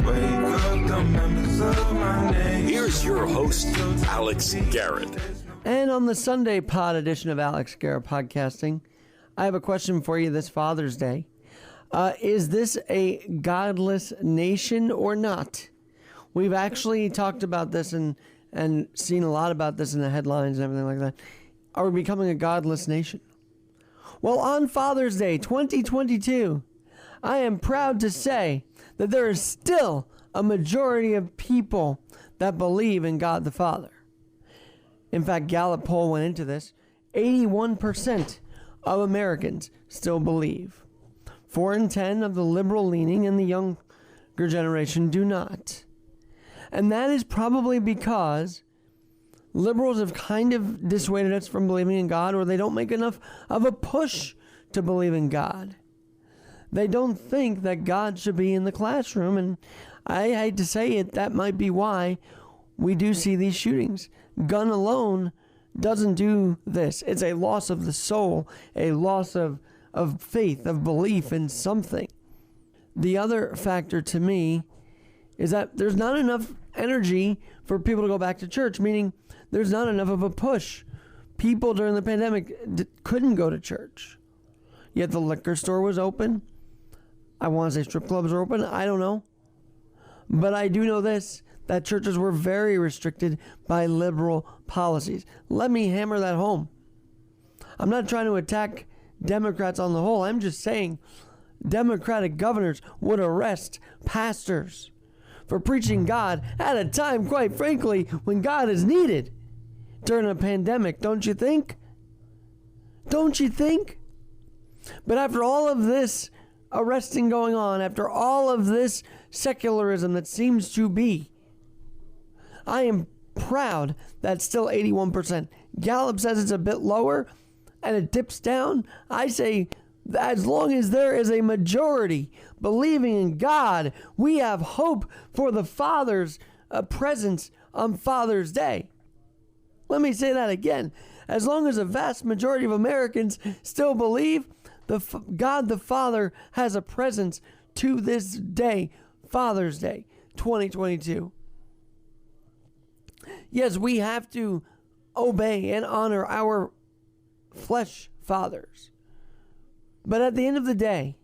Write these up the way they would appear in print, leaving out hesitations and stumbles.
Wake up the members of my nation. Here's your host, Alex Garrett. And on the Sunday pod edition of Alex Garrett Podcasting, I have a question for you this Father's Day. Is this a godless nation or not? We've actually talked about this and seen a lot about this in the headlines and everything like that. Are we becoming a godless nation? Well, on Father's Day 2022, I am proud to say that there is still a majority of people that believe in God the Father. In fact, Gallup Poll went into this. 81% of Americans still believe. 4 in 10 of the liberal-leaning and the younger generation do not. And that is probably because liberals have kind of dissuaded us from believing in God, or they don't make enough of a push to believe in God. They don't think that God should be in the classroom, and I hate to say it, that might be why we do see these shootings. Gun alone doesn't do this. It's a loss of the soul, a loss of faith, of belief in something. The other factor to me is that there's not enough energy for people to go back to church, meaning there's not enough of a push. People during the pandemic couldn't go to church. Yet the liquor store was open. I want to say strip clubs are open. I don't know. But I do know this, that churches were very restricted by liberal policies. Let me hammer that home. I'm not trying to attack Democrats on the whole. I'm just saying Democratic governors would arrest pastors for preaching God at a time, quite frankly, when God is needed during a pandemic. Don't you think? Don't you think? But after all of this arresting going on, after all of this secularism that seems to be, I am proud that still 81%. Gallup says it's a bit lower and it dips down. I say as long as there is a majority believing in God, we have hope for the Father's presence on Father's Day. Let me say that again. As long as a vast majority of Americans still believe God the Father has a presence to this day, Father's Day 2022. Yes, we have to obey and honor our flesh fathers. But at the end of the day,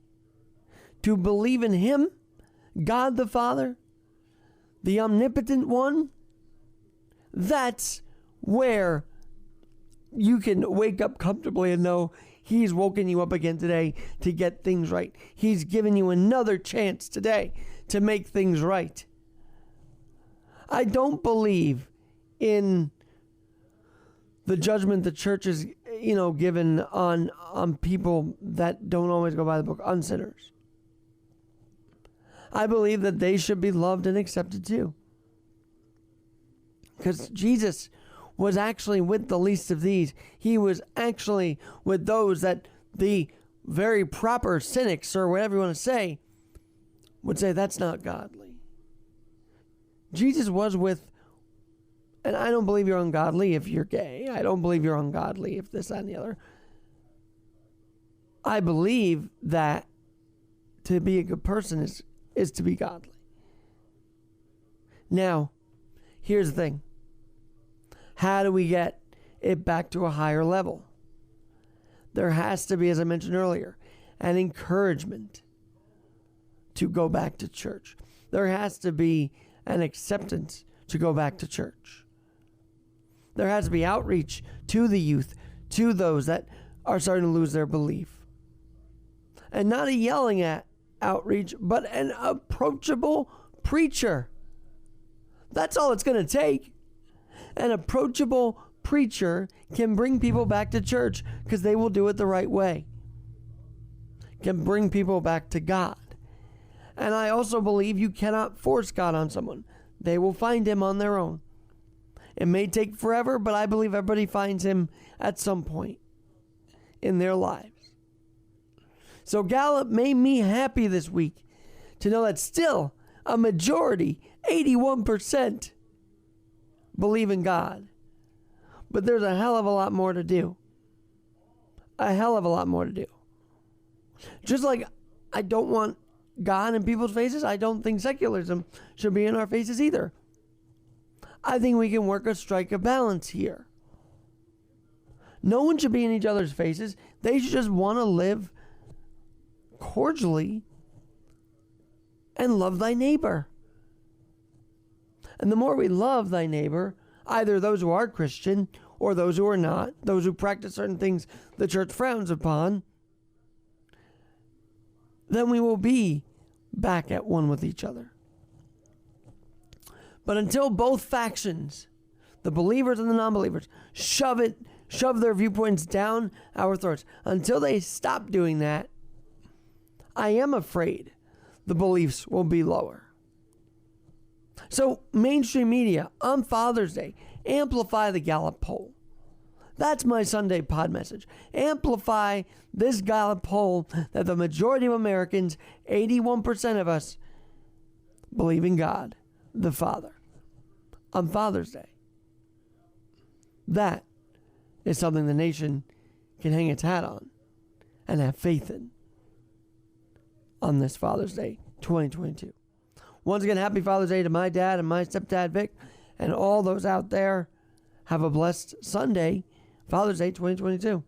to believe in Him, God the Father, the omnipotent one, that's where you can wake up comfortably and know He's woken you up again today to get things right. He's given you another chance today to make things right. I don't believe in the judgment the church is, given on people that don't always go by the book, on sinners. I believe that they should be loved and accepted too. Because Jesus was actually with the least of these. He was actually with those that the very proper cynics, or whatever you want to say, would say that's not godly. Jesus was with, and I don't believe you're ungodly if you're gay. I don't believe you're ungodly if this, that, and the other. I believe that to be a good person is to be godly. Now, here's the thing. How do we get it back to a higher level? There has to be, as I mentioned earlier, an encouragement to go back to church. There has to be an acceptance to go back to church. There has to be outreach to the youth, to those that are starting to lose their belief. And not a yelling at outreach, but an approachable preacher. That's all it's going to take. An approachable preacher can bring people back to church because they will do it the right way. Can bring people back to God. And I also believe you cannot force God on someone. They will find Him on their own. It may take forever, but I believe everybody finds Him at some point in their lives. So Gallup made me happy this week to know that still a majority, 81%, believe in God. But there's a hell of a lot more to do. A hell of a lot more to do. Just like I don't want God in people's faces. I don't think secularism should be in our faces either. I think we can strike a balance here. No one should be in each other's faces. They should just want to live cordially and love thy neighbor. And the more we love thy neighbor, either those who are Christian or those who are not, those who practice certain things the church frowns upon, then we will be back at one with each other. But until both factions, the believers and the non-believers, shove their viewpoints down our throats, until they stop doing that, I am afraid the beliefs will be lower. So mainstream media on Father's Day, amplify the Gallup Poll. That's my Sunday pod message. Amplify this Gallup Poll that the majority of Americans, 81% of us, believe in God, the Father, on Father's Day. That is something the nation can hang its hat on and have faith in on this Father's Day 2022. Once again, happy Father's Day to my dad and my stepdad Vic and all those out there. Have a blessed Sunday, Father's Day 2022.